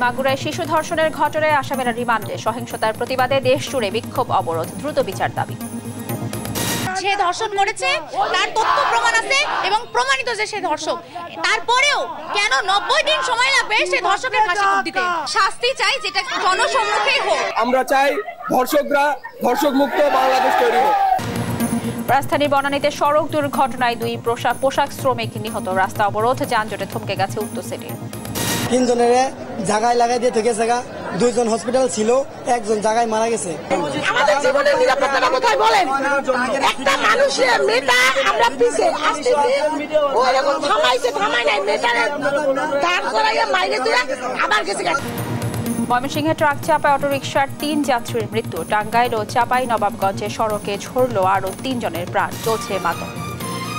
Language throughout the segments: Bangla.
মাগুরায় শিশু ধর্ষণের ঘটনায় আসামিরা রিমান্ডে। সহিংসতার প্রতিবাদে দেশ জুড়ে বিক্ষোভ অবরোধ, দ্রুত বিচার দাবি। যে ধর্ষণ করেছে তার তথ্য প্রমাণ আছে এবং প্রমাণিত যে সে ধর্ষক, তারপরেও কেন 90 দিন সময় লাগবে সে ধর্ষকের ফাঁসি দিতে? শাস্তি চাই, যেটা জনসম্মুখে হোক। আমরা চাই ধর্ষকরা ধর্ষক মুক্ত বাংলাদেশ তৈরি হোক। রাজধানীর বনানীতে সড়ক দুর্ঘটনায় 2 পোশাক শ্রমিক নিহত। রাস্তা অবরোধ, যানজটে থমকে গেছে উত্তর সিটি। 3 জনের জায়গায় লাগাই দিয়ে থেকে গেছে, 2 জন হসপিটাল ছিল, 1 জন জায়গায় মারা গেছে। আমাদের জীবনের নিরাপত্তার কথাই বলেন। একটা মানুষের মেয়েটা আমরা পিছে আসতেছি, ওই রকম থামাই নাই, মেয়েটারে দাঁড় করাইয়া মাইরে দিয়ে আবার গেছে। ময়মনসিংহে ট্রাক চাপায় অটোরিকশার 3 যাত্রীর মৃত্যু। টাঙ্গাইল ও চাপাই নবাবগঞ্জে সড়কে ঝরল আরও 3 জনের প্রাণ, চলছে মাতম।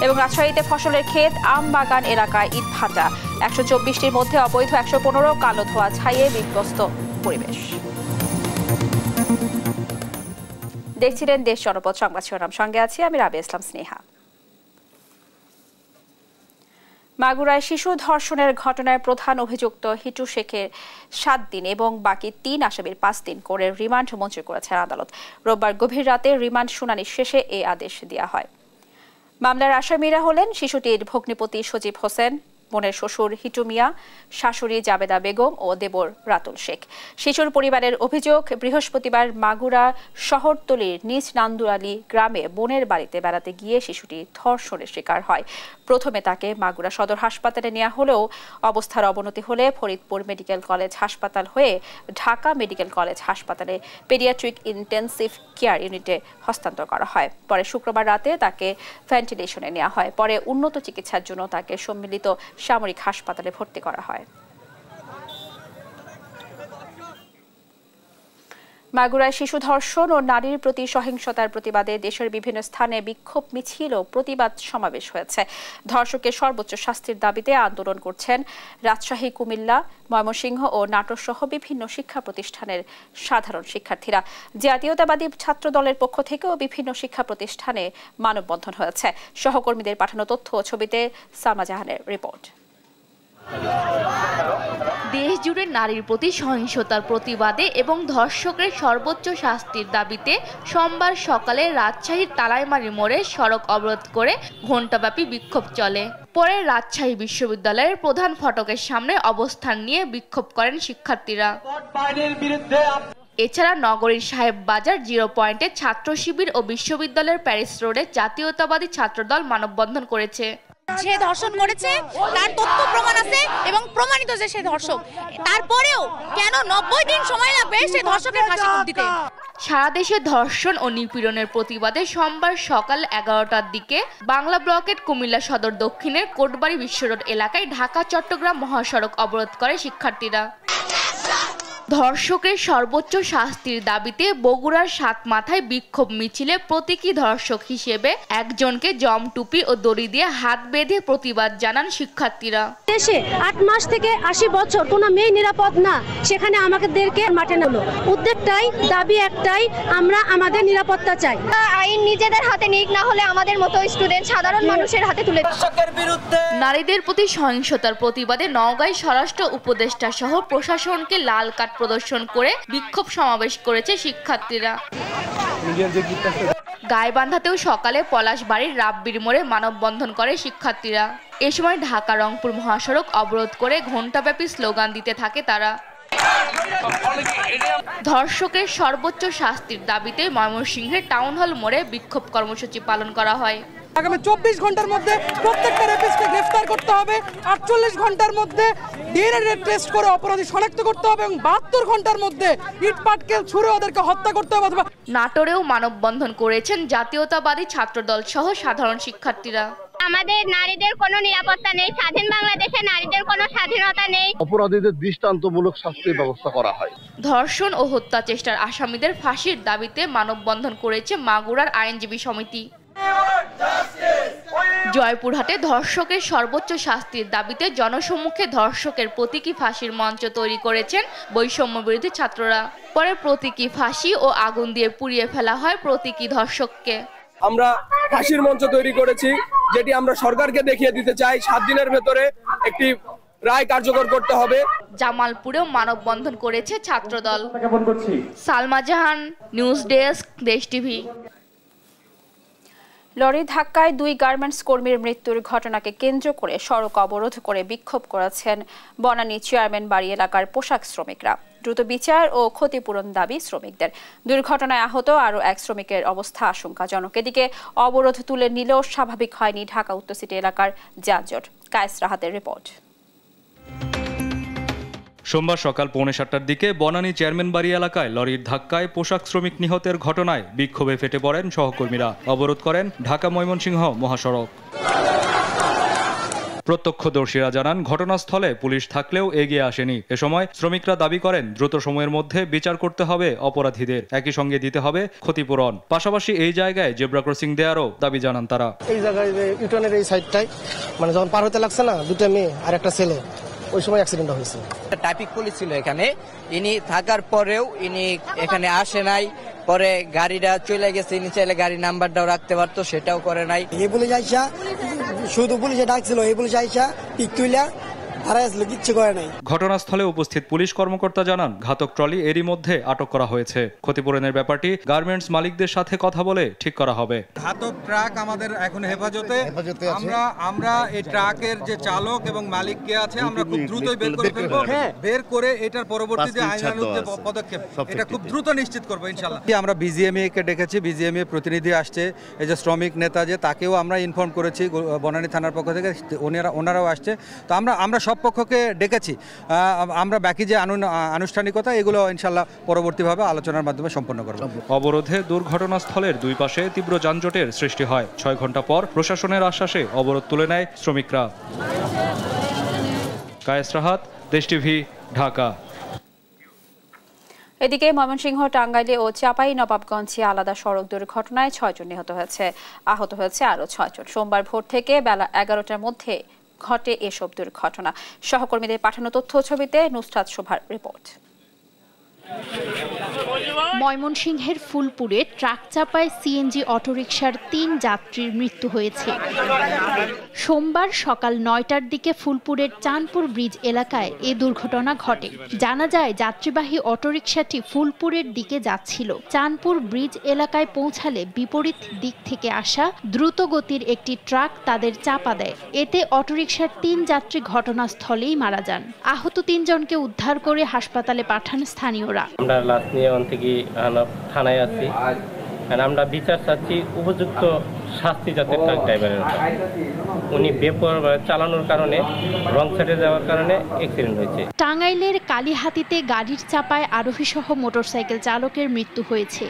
এবং রাজশাহীতে ফসলের ক্ষেত, আম বাগান এলাকায় ইট ভাটা। 124টির মধ্যে অবৈধ 115, কালো ধোঁয়া ছাইয়ে বিধ্বস্ত পরিবেশ। দেখছিলেন দেশ জনপদ সংবাদ শিরোনাম, সঙ্গে আছি আমি রাবিয়া ইসলাম স্নেহা। মাগুরায় শিশু ধর্ষণের ঘটনায় প্রধান অভিযুক্ত হিটু শেখের 7 দিন এবং বাকি 3 আসামির 5 দিন করে রিমান্ড মঞ্জুর করেছেন আদালত। রোববার গভীর রাতে রিমান্ড শুনানি শেষে এই আদেশ দেওয়া হয়। মামলার আসামিরা হলেন শিশুটির ভগ্নিপতি সজীব হোসেন, বোনের শ্বশুর হিটু মিয়া, শাশুড়ি জাবেদা বেগম ও দেবর রাতুল শেখ। শিশুর পরিবারের অভিযোগ, বৃহস্পতিবার মাগুরা শহরতলির নিজ নান্দুরালী গ্রামে বোনের বাড়িতে বেড়াতে গিয়ে শিশুটি ধর্ষণের শিকার হয়। প্রথমে তাকে মাগুরা সদর হাসপাতালে নেওয়া হলেও অবস্থার অবনতি হলে ফরিদপুর মেডিকেল কলেজ হাসপাতাল হয়ে ঢাকা মেডিকেল কলেজ হাসপাতালে পেডিয়াট্রিক ইন্টেন্সিভ কেয়ার ইউনিটে হস্তান্তর করা হয়। পরে শুক্রবার রাতে তাকে ভেন্টিলেশনে নেওয়া হয়। পরে উন্নত চিকিৎসার জন্য তাকে সম্মিলিত সামরিক হাসপাতালে ভর্তি করা হয়। মাগুরায় শিশু ধর্ষণ ও নারীর প্রতি সহিংসতার প্রতিবাদে দেশের বিভিন্ন স্থানে বিক্ষোভ মিছিল ও প্রতিবাদ সমাবেশ হয়েছে। ধর্ষকের সর্বোচ্চ শাস্তির দাবিতে আন্দোলন করছেন রাজশাহী, কুমিল্লা, ময়মনসিংহ ও নাটোর সহ বিভিন্ন শিক্ষা প্রতিষ্ঠানের সাধারণ শিক্ষার্থীরা। জাতীয়তাবাদী ছাত্র দলের পক্ষ থেকেও বিভিন্ন শিক্ষা প্রতিষ্ঠানে মানববন্ধন হয়েছে। সহকর্মীদের পাঠানো তথ্য ও ছবিতে সালমা জাহানের রিপোর্ট। দেশ জুড়ে নারীর প্রতি সহিংসতার প্রতিবাদে এবং ধর্ষকের সর্বোচ্চ শাস্তির দাবিতে সোমবার সকালে রাজশাহীর তালাইমারি মোড়ে সড়ক অবরোধ করে ঘণ্টাব্যাপী বিক্ষোভ চলে। পরে রাজশাহী বিশ্ববিদ্যালয়ের প্রধান ফটকের সামনে অবস্থান নিয়ে বিক্ষোভ করেন শিক্ষার্থীরা। এছাড়া নগরীর সাহেব বাজার 0 পয়েন্টে ছাত্র শিবির ও বিশ্ববিদ্যালয়ের প্যারিস রোডে জাতীয়তাবাদী ছাত্রদল মানববন্ধন করেছে। যে ধর্ষণ করেছে তার তথ্য প্রমাণ আছে এবং প্রমাণিত যে সে ধর্ষক, তারপরেও কেন 90 দিন সময় লাগবে সে ধর্ষকের ফাঁসি দিতে? সারা দেশে ধর্ষণ ও নিপীড়নের প্রতিবাদে সোমবার সকাল 11টার দিকে বাংলা ব্লকের কুমিল্লা সদর দক্ষিণের কোটবাড়ি বিশ্ব রোড এলাকায় ঢাকা চট্টগ্রাম মহাসড়ক অবরোধ করে শিক্ষার্থীরা। ধর্ষকের সর্বোচ্চ শাস্তির দাবিতে বগুড়ার সাতমাথায় বিক্ষোভ মিছিলে প্রতীকী ধর্ষক হিসেবে একজনকে জমটুপি ও দড়ি দিয়ে হাত বেঁধে প্রতিবাদ জানান শিক্ষার্থীরা। দেশে 8 মাস থেকে 80 বছর কোনো মেয়ে নিরাপদ না, সেখানে আমাদেরকে মাঠে নামলো। উদ্যোগটাই, দাবি একটাই, আমরা আমাদের নিরাপত্তা চাই। আইন নিজেদের হাতে নিক, না হলে আমাদের মতো স্টুডেন্ট সাধারণ মানুষের হাতে তুলে। নারীদের প্রতি সহিংসতার প্রতিবাদে নওগাঁয় স্বরাষ্ট্র উপদেষ্টা সহ প্রশাসনকে লাল কার্ড প্রদর্শন করে বিক্ষোভ সমাবেশ করেছে শিক্ষার্থীরা। গাইবান্ধাতেও সকালে পলাশবাড়ির রাব্বির মোড়ে মানববন্ধন করে শিক্ষার্থীরা। এ সময় ঢাকা রংপুর মহাসড়ক অবরোধ করে ঘণ্টাব্যাপী স্লোগান দিতে থাকে তারা। ধর্ষকের সর্বোচ্চ শাস্তির দাবিতে ময়মনসিংহের টাউন হল মোড়ে বিক্ষোভ কর্মসূচি পালন করা হয়। আগামী 24 ঘন্টার মধ্যে প্রত্যেকটা রেপিস্টকে গ্রেফতার করতে হবে, 48 ঘন্টার মধ্যে ডিএনএ টেস্ট করে অপরাধী শনাক্ত করতে হবে এবং 72 ঘন্টার মধ্যে ইট পাটকেল ছুঁড়ে ওদেরকে হত্যা করতে হবে। নাটোরেও মানববন্ধন করেছেন জাতীয়তাবাদী ছাত্রদল সহ সাধারণ শিক্ষার্থীরা। আমাদের নারীদের কোনো নিরাপত্তা নেই, স্বাধীন বাংলাদেশে নারীদের কোনো স্বাধীনতা নেই। অপরাধীদের দৃষ্টান্তমূলক শাস্তির ব্যবস্থা করা হয়। ধর্ষণ ও হত্যা চেষ্টার আসামিদের ফাঁসির দাবিতে মানববন্ধন করেছে মাগুরার আইনজীবী সমিতি। জয়পুরহাটে ধর্ষকের সর্বোচ্চ শাস্তির দাবিতে জনসম্মুখে ধর্ষকের প্রতীকী ফাঁসির মঞ্চ তৈরি করেছেন বৈষম্য বিরোধী ছাত্ররা। পরে প্রতীকী ফাঁসি ও আগুন দিয়ে পুড়িয়ে ফেলা হয় প্রতীকী ধর্ষককে। আমরা ফাঁসির মঞ্চ তৈরি করেছি, যেটি আমরা সরকারকে দেখিয়ে দিতে চাই 7 দিনের ভেতরে একটি রায় কার্যকর করতে হবে। জামালপুরেও মানববন্ধন করেছে ছাত্রদল। সালমা জাহান, নিউজ ডেস্ক, দেশ টিভি। লরির ধাক্কায় 2 গার্মেন্টস কর্মীর মৃত্যুর ঘটনাকে কেন্দ্র করে সড়ক অবরোধ করে বিক্ষোভ করেছেন বনানী চেয়ারম্যান বাড়ি এলাকার পোশাক শ্রমিকরা। দ্রুত বিচার ও ক্ষতিপূরণ দাবি শ্রমিকদের। দুর্ঘটনায় আহত আরও 1 শ্রমিকের অবস্থা আশঙ্কাজনক। এদিকে অবরোধ তুলে নিলেও স্বাভাবিক হয়নি ঢাকা উত্তর সিটি এলাকার যানজট। কায়েস রাহাতের রিপোর্ট। সোমবার সকাল 7:45টার দিকে বনানী চেয়ারম্যান বাড়ি এলাকায় লরির ধাক্কায় পোশাক শ্রমিক নিহতের ঘটনায় বিক্ষোভে ফেটে পড়েন সহকর্মীরা। অবরোধ করেন ঢাকা ময়মনসিংহ মহাসড়ক। প্রত্যক্ষদর্শীরা জানান, ঘটনাস্থলে পুলিশ থাকলেও এগিয়ে আসেনি। এ সময় শ্রমিকরা দাবি করেন দ্রুত সময়ের মধ্যে বিচার করতে হবে অপরাধীদের, একই সঙ্গে দিতে হবে ক্ষতিপূরণ। পাশাপাশি এই জায়গায় জেব্রা ক্রসিং দেওয়ারও দাবি জানান তারা। এই জায়গায় ইউটার্নের এই সাইডটাই মানে যখন পার হতে লাগছে না, 2টা মেয়ে আর একটা ছেলে, ওই সময় অ্যাক্সিডেন্ট হয়েছে। ট্রাফিক পুলিশ ছিল এখানে, ইনি থাকার পরেও ইনি এখানে আসে নাই। পরে গাড়িটা চলে গেছে, ইনি চাইলে গাড়ি নাম্বারটাও রাখতে পারতো, সেটাও করে নাই। এই পুলিশ আইসা শুধু পুলিশে ডাকছিল, এই পুলিশ আইসা পিক তুইলা ঘটনাস্থলে উপস্থিত পুলিশ কর্মকর্তা জানান, ঘাতক ট্রলি এরই মধ্যে আটক করা হয়েছে। ক্ষতিপূরণের ব্যাপারটি গার্মেন্টস মালিকদের সাথে কথা বলে ঠিক করা হবে। ঘাতক ট্রাক আমাদের এখন হেফাজতে। আমরা এই ট্রাকের যে চালক এবং মালিক কে আছে আমরা খুব দ্রুতই বের করে ফেলবো। বের করে এটার পরবর্তীতে আইনানুগ যে পদক্ষেপ এটা খুব দ্রুত নিশ্চিত করবো ইনশাআল্লাহ। আমরা বিজিএমএ কে ডেকেছি, বিজিএমএ প্রতিনিধি আসছে, এই যে শ্রমিক নেতা যে তাকেও আমরা ইনফর্ম করেছি বনানী থানার পক্ষ থেকে, ওনারাও আসছে। তো আমরা সব পক্ষকে ডেকেছি। আমরা বাকি যে আনুষ্ঠানিকতা এগুলো ইনশাআল্লাহ পরবর্তীভাবে আলোচনার মাধ্যমে সম্পন্ন করব। অবরোধে দুর্ঘটনাস্থলের 2 পাশে তীব্র যানজটের সৃষ্টি হয়। 6 ঘন্টা পর প্রশাসনের আশ্বাসে অবরোধ তুলে নেয় শ্রমিকরা। কায়েস রাহাত, দেশ টিভি, ঢাকা। এদিকে ময়মনসিংহ, টাঙ্গাইলে ও চাঁপাইনবাবগঞ্জে আলাদা সড়ক দুর্ঘটনায় 6 জন নিহত হয়েছে, আহত হয়েছে আরও 6 জন। সোমবার ভোর থেকে বেলা 11টার মধ্যে ঘটে এসব দুর্ঘটনা। সহকর্মীদের পাঠানো তথ্য ছবিতে নুসরাত শোভার রিপোর্ট। ময়মনসিংহের ফুলপুরে ট্রাক চাপায় সিএনজি অটোরিকশার 3 যাত্রীর মৃত্যু হয়েছে। সোমবার সকাল 9টার দিকে ফুলপুরের চাঁদপুর ব্রিজ এলাকায় এ দুর্ঘটনা ঘটে। জানা যায় যাত্রীবাহী অটোরিকশাটি ফুলপুরের দিকে যাচ্ছিল। চাঁদপুর ব্রিজ এলাকায় পৌঁছালে বিপরীত দিক থেকে আসা দ্রুত গতির একটি ট্রাক তাদের চাপা দেয়। এতে অটোরিকশার 3 যাত্রী ঘটনাস্থলেই মারা যান। আহত 3 জনকে উদ্ধার করে হাসপাতালে পাঠান স্থানীয়রা। আমরা লাশ নিয়ে থেকে থানায় আছি, আমরা বিচার চাচ্ছি উপযুক্ত শাস্তি যাতে ট্রাক ড্রাইভারের। উনি বেপরোয়া চালানোর কারণে, রং সাইডে যাওয়ার কারণে অ্যাক্সিডেন্ট হয়েছে। টাঙ্গাইলের কালীহাতিতে গাড়ির চাপায় আরোহী সহ মোটরসাইকেল চালকের মৃত্যু হয়েছে।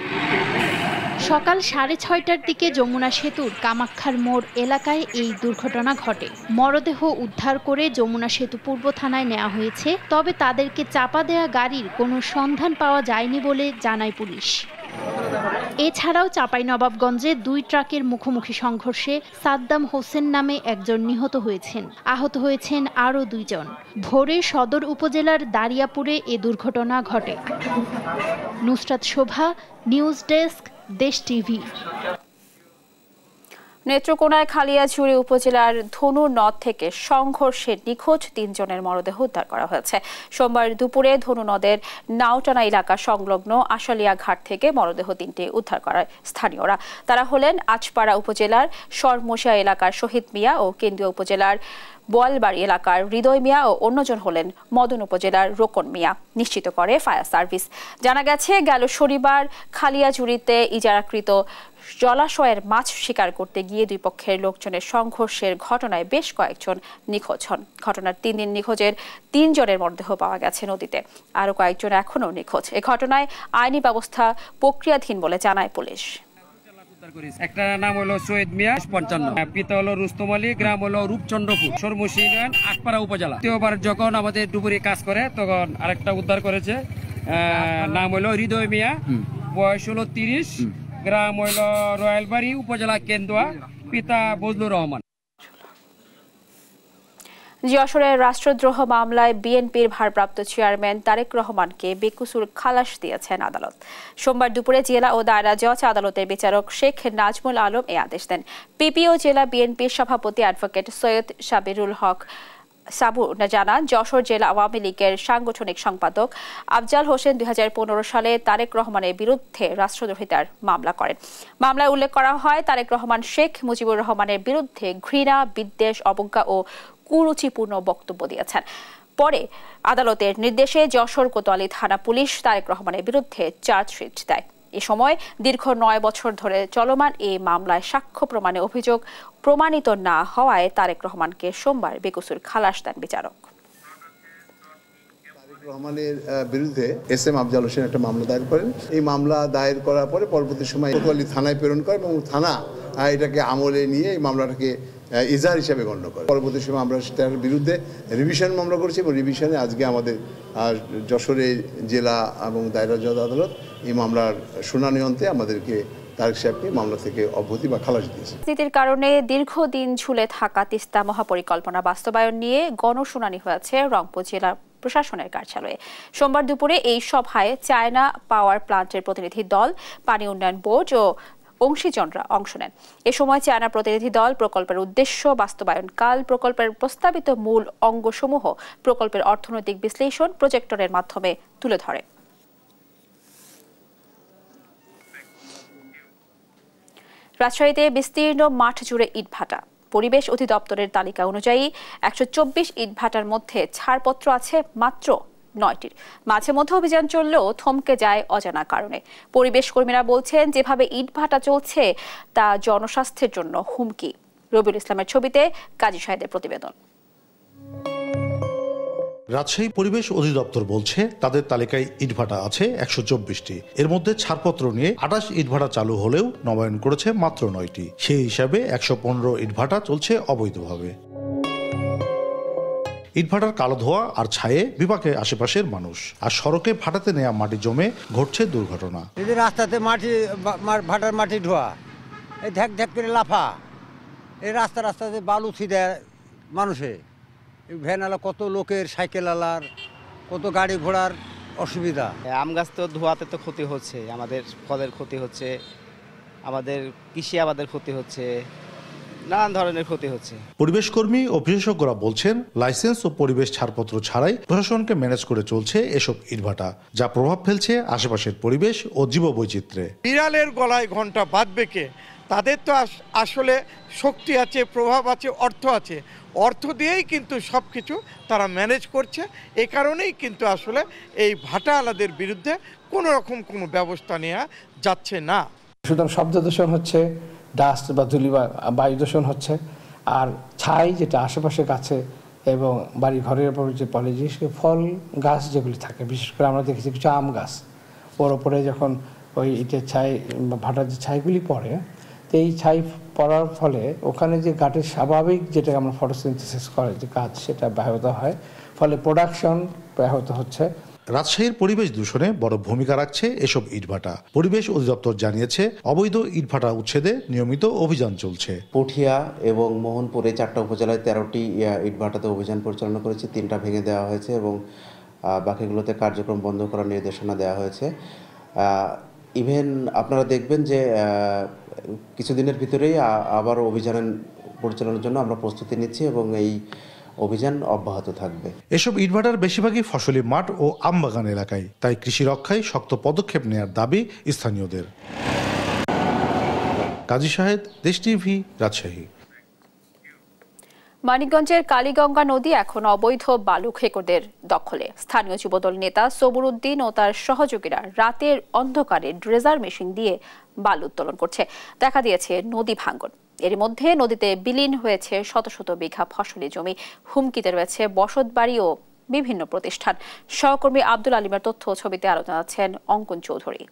সকাল 6:30টার দিকে যমুনা সেতুর কামাখ্যার মোড় এলাকায় এই দুর্ঘটনা ঘটে। মরদেহ উদ্ধার করে যমুনা সেতু পূর্ব থানায় নেওয়া হয়েছে, তবে তাদেরকে চাপা দেয়া গাড়ির কোনো সন্ধান পাওয়া যায়নি বলে জানায় পুলিশ। এছাড়াও চাঁপাইনবাবগঞ্জে 2 ট্রাকের মুখোমুখি সংঘর্ষে সাদ্দাম হোসেন নামে একজন নিহত হয়েছেন, আহত হয়েছেন আরও 2 জন। ভোরে সদর উপজেলার দারিয়াপুরে এ দুর্ঘটনা ঘটে। নুসরাত শোভা, নিউজ ডেস্ক, দেশ টিভি। নেত্রকোনায় খালিয়াঝুড়ি উপজেলার ধনু নদ থেকে সংঘর্ষে নিখোঁজ 3 জনের মরদেহ উদ্ধার করা হয়েছে। সোমবার দুপুরে ধনু নদের নাওটানা এলাকা সংলগ্ন আশালিয়া ঘাট থেকে মরদেহ 3টি উদ্ধার করায় স্থানীয়রা। তারা হলেন আজপাড়া উপজেলার সরমশিয়া এলাকার শহীদ মিয়া ও কেন্দ্রীয় উপজেলার বোয়ালবাড়ি এলাকার হৃদয় মিয়া ও অন্যজন হলেন মদন উপজেলার রোকন মিয়া, নিশ্চিত করে ফায়ার সার্ভিস। জানা গেছে, গেল শনিবার খালিয়াঝুড়িতে ইজারাকৃত জলাশয়ের মাছ শিকার করতে গিয়ে 2 পক্ষের লোকজনের সংঘর্ষের ঘটনায় বেশ কয়েকজন নিখোঁজ হন। ঘটনার 3 দিন নিখোঁজের 3 জনের মরদেহ পাওয়া গেছে নদীতে, আরও কয়েকজন এখনও নিখোঁজ। এ ঘটনায় আইনি ব্যবস্থা প্রক্রিয়াধীন বলে জানায় পুলিশ। একটা নাম হলো শহীদ মিয়া 55, পিতা হলো রুস্তম আলী, গ্রাম হলো রূপচন্দ্রপুর, সরমশি ইউনিয়ন, আটপাড়া উপজেলা। দ্বিতীয়বার যখন আমাদের ডুবুরি কাজ করে তখন আরেকটা উদ্ধার করেছে, নাম হলো হৃদয় মিয়া, বয়স হলো 30, গ্রাম হইল রয়্যালবাড়ি, উপজেলা কেন্দুয়া, পিতা বজলুর রহমান। যশোরের রাষ্ট্রদ্রোহ মামলায় বিএনপির ভারপ্রাপ্ত চেয়ারম্যান তারেক রহমানকে বেকসুর খালাস দিয়েছেন আদালত। সোমবার দুপুরে জেলা ও দায়রা জজ আদালতের বিচারক শেখ নাজমুল আলম এ আদেশ দেন। পিপিও জেলা বিএনপির সভাপতি অ্যাডভোকেট সৈয়দ সাবিরুল হক সাবুর জানান, যশোর জেলা আওয়ামী লীগের সাংগঠনিক সম্পাদক আফজাল হোসেন 2015 সালে তারেক রহমানের বিরুদ্ধে রাষ্ট্রদ্রোহিতার মামলা করেন। মামলায় উল্লেখ করা হয়, তারেক রহমান শেখ মুজিবুর রহমানের বিরুদ্ধে ঘৃণা, বিদ্বেষ, অবজ্ঞা ও কুরুচিপূর্ণ বক্তব্য দিয়েছেন। পরে আদালতের নির্দেশে যশোর কোতোয়ালি থানা পুলিশ তারেক রহমানের বিরুদ্ধে চার্জশিট দেয়। এ সময় দীর্ঘ 9 বছর ধরে চলমান এই মামলায় সাক্ষ্য প্রমাণে অভিযোগ প্রমাণিত না হওয়ায় তারেক রহমানকে সোমবার বেকসুর খালাস দেন বিচারক। রহমানের বিরুদ্ধে এসএম আফজাল হোসেন একটা মামলা দায়ের করেন। এই মামলা দায়ের করার পরে পরবর্তী সময় কোতোয়ালি থানায় প্রেরণ করেন এবং থানা এটাকে আমলে নিয়ে এই মামলাটাকে ইজাহার হিসেবে গণ্য করে। পরবর্তী সময় আমরা তার বিরুদ্ধে রিভিশন মামলা করেছি এবং রিভিশনে আজকে আমাদের যশোরের জেলা এবং দায়রা জজ আদালত এই মামলার শুনানি অন্তে আমাদেরকে তারেক সাহেবকে মামলা থেকে অব্যাহতি বা খালাস দিয়েছে। রাজনীতির কারণে দীর্ঘদিন ঝুলে থাকা তিস্তা মহাপরিকল্পনা বাস্তবায়ন নিয়ে গণশুনানি হয়েছে রংপুর জেলা প্রশাসনের কার্যালয়ে। সোমবার দুপুরে এই সভায় চায়না পাওয়ার প্লান্টের প্রতিনিধি দল, পানি উন্নয়ন বোর্ড ও অংশীজনরা অংশ নেন। এ সময় চায়না প্রতিনিধি দল প্রকল্পের উদ্দেশ্য, বাস্তবায়ন কাল, প্রকল্পের প্রস্তাবিত মূল অঙ্গসমূহ, প্রকল্পের অর্থনৈতিক বিশ্লেষণ প্রজেক্টরের মাধ্যমে তুলে ধরে। রাজশাহীতে বিস্তীর্ণ মাঠ জুড়ে ইটভাটা। পরিবেশ অধিদপ্তরের তালিকা অনুযায়ী 124 ইটভাটার মধ্যে ছাড়পত্র আছে মাত্র 9টির। মাঝে মধ্যে অভিযান চললেও থমকে যায় অজানা কারণে। পরিবেশ কর্মীরা বলছেন, যেভাবে ইটভাটা চলছে তা জনস্বাস্থ্যের জন্য হুমকি। রবিউল ইসলামের ছবিতে কাজী সাহেদের প্রতিবেদন। রাজশাহী পরিবেশ অধিদপ্তর বলছে, তাদের তালিকায় ইটভাটা আছে 124টি। এর মধ্যে ছাড়পত্র নিয়ে 28 ইটভাটা চালু হলেও নবায়ন করেছে মাত্র 9টি। সেই হিসাবে 115 ইটভাটা চলছে অবৈধভাবে। ইটভাটার কালো ধোঁয়া আর ছায়ে বিপাকে আশেপাশের মানুষ। আর সড়কে ভাটাতে নেওয়া মাটি জমে ঘটছে দুর্ঘটনা। এই যে রাস্তাতে ভাটার মাটি ধোয়া, এই ধ্যাক ধ্যাক করে লাফা, এই রাস্তাতে বালু ছিঁড়ে মানুষে, ভ্যানওয়ালা, কত লোকের, সাইকেল আলার, কত গাড়ি ঘোড়ার অসুবিধা। আম গাছ তো ধোয়াতে তো ক্ষতি হচ্ছে, আমাদের ফলের ক্ষতি হচ্ছে, আমাদের কৃষি আবাদের ক্ষতি হচ্ছে, নানান ধরনের ক্ষতি হচ্ছে। পরিবেশ কর্মী ও বিশেষজ্ঞরা বলছেন, লাইসেন্স ও পরিবেশ ছাড়পত্র ছাড়াই প্রশাসনকে ম্যানেজ করে চলছে এসব ইটভাটা, যা প্রভাব ফেলছে আশেপাশের পরিবেশ ও জীববৈচিত্র্যে। বিড়ালের গলায় ঘন্টা বাঁধবে কে? তাদের তো আসলে শক্তি আছে, প্রভাব আছে, অর্থ আছে। অর্থ দিয়েই কিন্তু সব কিছু তারা ম্যানেজ করছে। এই কারণেই কিন্তু আসলে এই ভাটাওয়ালাদের বিরুদ্ধে কোনো রকম কোনো ব্যবস্থা নেওয়া যাচ্ছে না। সুতরাং শব্দ দূষণ হচ্ছে, ডাস্ট বা ধূলি বা বায়ু দূষণ হচ্ছে, আর ছাই যেটা আশেপাশে গাছে এবং বাড়ি ঘরের উপর যে পলিজিস ফল গাছ যেগুলি থাকে, বিশেষ করে আমরা দেখেছি কিছু আম গাছ, ওর ওপরে যখন ওই ইটের ছাই বা ভাটার যে ছাইগুলি পড়ে, তো এই ছাই পড়ার ফলে ওখানে যে গাছের স্বাভাবিক যেটা আমরা ফটোসিনথেসিস করে যে কাজ, সেটা ব্যাহত হয়, ফলে প্রোডাকশন ব্যাহত হচ্ছে। রাজশাহীর পরিবেশ দূষণে বড় ভূমিকা রাখছে এসব ইটভাটা। পরিবেশ অধিদপ্তর জানিয়েছে, অবৈধ ইটভাটা উচ্ছেদে নিয়মিত অভিযান চলছে। পুঠিয়া এবং মোহনপুরে 4টা উপজেলায় 13টি ইটভাটাতে অভিযান পরিচালনা করেছে। 3টা ভেঙে দেওয়া হয়েছে এবং বাকিগুলোতে কার্যক্রম বন্ধ করার নির্দেশনা দেওয়া হয়েছে। ইভেন আপনারা দেখবেন যে কিছুদিনের ভিতরেই আবার অভিযান পরিচালনার জন্য আমরা প্রস্তুতি নিচ্ছি এবং এই অভিযান অব্যাহত থাকবে। এসব ইটভাটার বেশিরভাগই ফসলি মাঠ ও আমবাগান এলাকায়, তাই কৃষি রক্ষায় শক্ত পদক্ষেপ নেওয়ার দাবি স্থানীয়দের। কাজী সাহেদ, দেশ টিভি, রাজশাহী। মানিকগঞ্জের কালীগঙ্গা নদী এখন অবৈধ বালু খেকোদের দখলে। স্থানীয় যুবদল নেতা সবুর উদ্দিন ও তার সহযোগীরা রাতের অন্ধকারে ড্রেজার মেশিন দিয়ে বালু উত্তোলন করছে। দেখা দিয়েছে নদী ভাঙ্গন। এর মধ্যে নদীতে বিলীন হয়েছে শত শত বিঘা ফসলি জমি। হুমকিতে রয়েছে বসতবাড়ি ও বিভিন্ন প্রতিষ্ঠান। সহকর্মী আব্দুল আলিমের তথ্য ছবিতে আলো জানাচ্ছেন অঙ্কন চৌধুরী।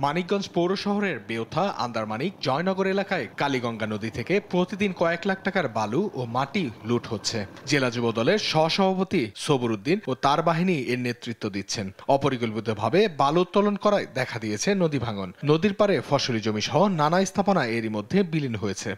মানিকগঞ্জ পৌর শহরের বেওথা, আন্দারমানিক, জয়নগর এলাকায় কালীগঙ্গা নদী থেকে প্রতিদিন কয়েক লাখ টাকার বালু ও মাটি লুট হচ্ছে। জেলা যুব দলের সহসভাপতি সবুর উদ্দিন ও তার বাহিনী এর নেতৃত্ব দিচ্ছেন। অপরিকল্পিতভাবে বালু উত্তোলন করায় দেখা দিয়েছে নদী ভাঙন। নদীর পারে ফসলি জমি সহ নানা স্থাপনা এরই মধ্যে বিলীন হয়েছে।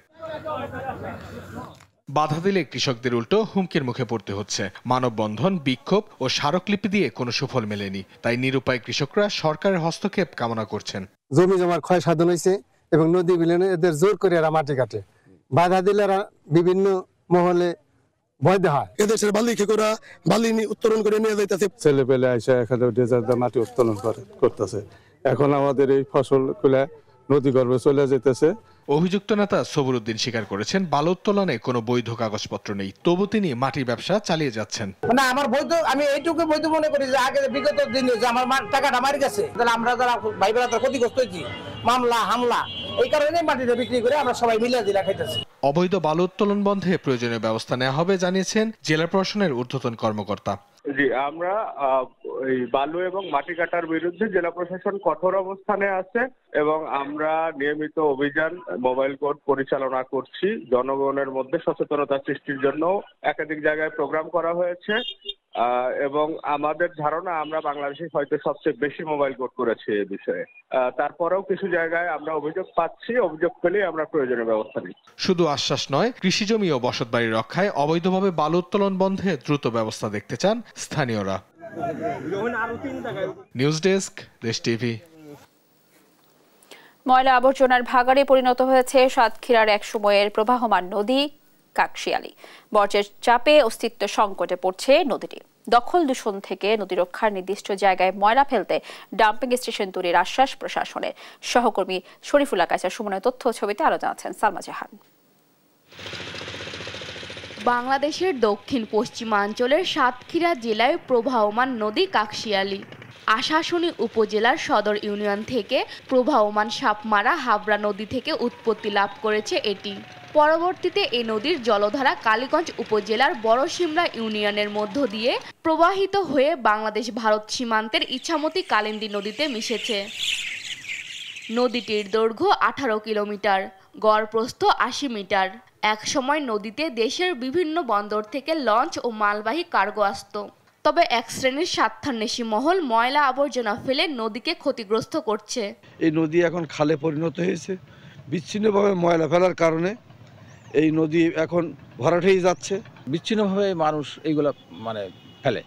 বাধা দিলে কৃষকদের উল্টো হুমকির মুখে পড়তে হচ্ছে। মানববন্ধন, বিক্ষোভ ও স্মারকলিপি দিয়ে কোনো সুফল মেলেনি। তাই নিরুপায় কৃষকরা সরকারের হস্তক্ষেপ কামনা করছেন। জমি জমার ক্ষয় সাধন হয়েছে এবং নদী বিলীনে এদের জোর করে এরা মাটি কাটে। বাধা দিলে এরা বিভিন্ন মহলে ভয় দেখায়। এদেশের বালি খেকোরা বালি উত্তোলন করে নিয়ে যাইতেছে, ছেলে পেলে আইসা এখানে ডেজার্টে মাটি উত্তোলন করতেছে। এখন আমাদের এই ফসল গুলা নদী গর্ভে চলে যেতেছে। অভিযুক্ত নেতা সবুরউদ্দিন স্বীকার করেছেন বালু উত্তোলনে কোনো বৈধ কাগজপত্র নেই, তবু তিনি মাটির ব্যবসা চালিয়ে যাচ্ছেন। মানে আমার বৈধ, আমি এইটুকু বৈধ মনে করি যে আগে বিগত দিনে যে আমার টাকাটা মারি গেছে, তাহলে আমরা যারা ভাই বোনেরা ক্ষতিগ্রস্ত হয়েছি, মামলা হামলা, এই কারণে মাটিটা বিক্রি করে আমরা সবাই মিলে দিলা খাইতেছি। অবৈধ বালু উত্তোলন বন্ধে প্রয়োজনীয় ব্যবস্থা নেওয়া হবে জানিয়েছেন জেলা প্রশাসনের ঊর্ধ্বতন কর্মকর্তা। জি, আমরা এই বালু এবং মাটি কাটার বিরুদ্ধে জেলা প্রশাসন কঠোর অবস্থানে আছে এবং আমরা নিয়মিত অভিযান মোবাইল কোর্ট পরিচালনা করছি। জনগণের মধ্যে সচেতনতা সৃষ্টির জন্য একাধিক জায়গায় প্রোগ্রাম করা হয়েছে এবং আমাদের ধারণা আমরা বাংলাদেশে হয়তো সবচেয়ে বেশি মোবাইল কোর্ট করেছি এই বিষয়ে। তারপরেও কিছু জায়গায় আমরা অভিযোগ পাচ্ছি, অভিযোগ পেলেই আমরা প্রয়োজনীয় ব্যবস্থা নিই। শুধু আশ্বাস নয়, কৃষিজমি ও বসতবাড়ি রক্ষায় অবৈধভাবে বালু উত্তোলন বন্ধে দ্রুত ব্যবস্থা দেখতে চান স্থানীয়রা। নিউজ ডেস্ক, দেশ টিভি। ময়লা আবর্জনার ভাগাড়ে পরিণত হয়েছে সাতক্ষীরার এক সময়ের প্রবাহমান নদী কাকশিয়ালী। বর্জ্যের চাপে অস্তিত্ব সংকটে পড়ছে নদীটি। দখল দূষণ থেকে নদী রক্ষার নির্দিষ্ট জায়গায় ময়লা ফেলতে ডাম্পিং স্টেশন তৈরির আশ্বাস প্রশাসনের। সহকর্মী শরীফুল আকাশের সুমনের তথ্য ছবিতে আরো জানাচ্ছেন সালমা জাহান। বাংলাদেশের দক্ষিণ পশ্চিমাঞ্চলের সাতক্ষীরা জেলায় প্রবাহমান নদী কাকশিয়ালী। আশাশুনি উপজেলার সদর ইউনিয়ন থেকে প্রবাহমান সাপমারা হাবড়া নদী থেকে উৎপত্তি লাভ করেছে এটি। পরবর্তীতে এই নদীর জলধারা কালীগঞ্জ উপজেলার বড়শিমলা ইউনিয়নের মধ্য দিয়ে প্রবাহিত হয়ে বাংলাদেশ ভারত সীমান্তের ইছামতি কালিন্দী নদীতে মিশেছে। নদীটির দৈর্ঘ্য 18 কিলোমিটার, গড় প্রস্থ 80 মিটার। এক সময় নদীতে দেশের বিভিন্ন বন্দর থেকে লঞ্চ ও মালবাহী কার্গো আসত। তবে এক শ্রেণীর স্বার্থান্বেষী মহল ময়লা আবর্জনা ফেলে নদীকে ক্ষতিগ্রস্ত করছে। এই নদী এখন খালে পরিণত হয়েছে। বিচ্ছিন্নভাবে ময়লা ফেলার কারণে এই নদী এখন ভরাট হয়ে যাচ্ছে। বিচ্ছিন্নভাবে মানুষ এইগুলা ফেলে,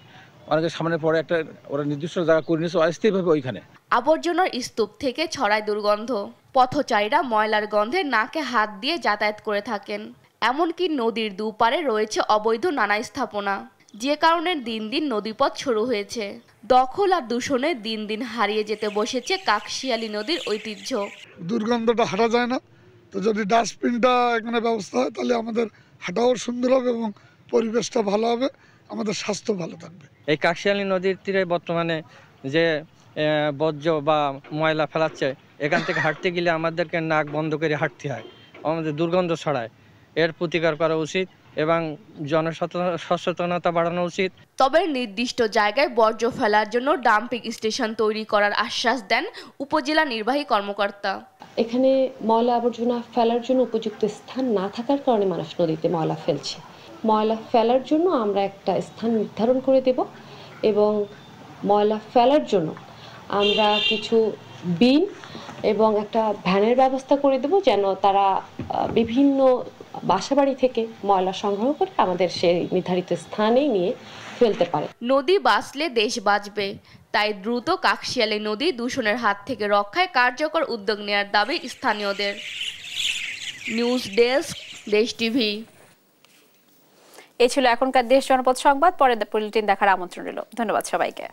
অনেকের সামনে পড়ে একটা ওরা নির্দিষ্ট জায়গা করে নিয়েছে অস্থায়ীভাবে ওইখানে। আবর্জনার স্তূপ থেকে ছড়ায় দুর্গন্ধ। পথচারীরা ময়লার গন্ধে নাকে হাত দিয়ে যাতায়াত করে থাকেন। এমনকি নদীর দুপারে রয়েছে অবৈধ নানা স্থাপনা, যে কারণে দিন দিন নদীপথ শুরু হয়েছে। দখল আর দূষণে দিন দিন হারিয়ে যেতে বসেছে কাকশিয়ালী নদীর ঐতিহ্য। দুর্গন্ধটা হাঁটা যায় না, তো যদি ডাস্টবিনটা এখানে ব্যবস্থা হয় তাহলে আমাদের হাঁটাও সুন্দর হবে এবং পরিবেশটা ভালো হবে, আমাদের স্বাস্থ্য ভালো থাকবে। এই কাকশিয়ালী নদীর তীরে বর্তমানে যে বর্জ্য বা ময়লা ফেলাচ্ছে, এখান থেকে হাঁটতে গেলে আমাদেরকে নাক বন্ধ করে হাঁটতে হয়, আমাদের দুর্গন্ধ ছড়ায়। এর প্রতিকার করা উচিত এবং জনসচেতনতা বাড়ানো উচিত। তবে নির্দিষ্ট জায়গায় বর্জ্য ফেলার জন্য ডাম্পিং স্টেশন তৈরি করার আশ্বাস দেন উপজেলা নির্বাহী কর্মকর্তা। এখানে ময়লা আবর্জনা ফেলার জন্য উপযুক্ত স্থান না থাকার কারণে মানুষ নদীতে ময়লা ফেলছে। ময়লা ফেলার জন্য আমরা একটা স্থান নির্ধারণ করে দেব এবং ময়লা ফেলার জন্য আমরা কিছু বিন এবং একটা ভ্যানের ব্যবস্থা করে দেব, যেন তারা বিভিন্ন বাসাবাড়ি থেকে ময়লা সংগ্রহ করে আমাদের সেই নির্ধারিত স্থানেই নিয়ে ফেলতে পারে। নদী বাঁচলে দেশ বাঁচবে, তাই দ্রুত কাকশিয়ালী নদী দূষণের হাত থেকে রক্ষায় কার্যকর উদ্যোগ নেওয়ার দাবি স্থানীয়দের। নিউজ ডেস্ক, দেশ টিভি। এই ছিল এখনকার দেশ জনপদ সংবাদ। পরে বুলেটিন দেখার আমন্ত্রণ রইল। ধন্যবাদ সবাইকে।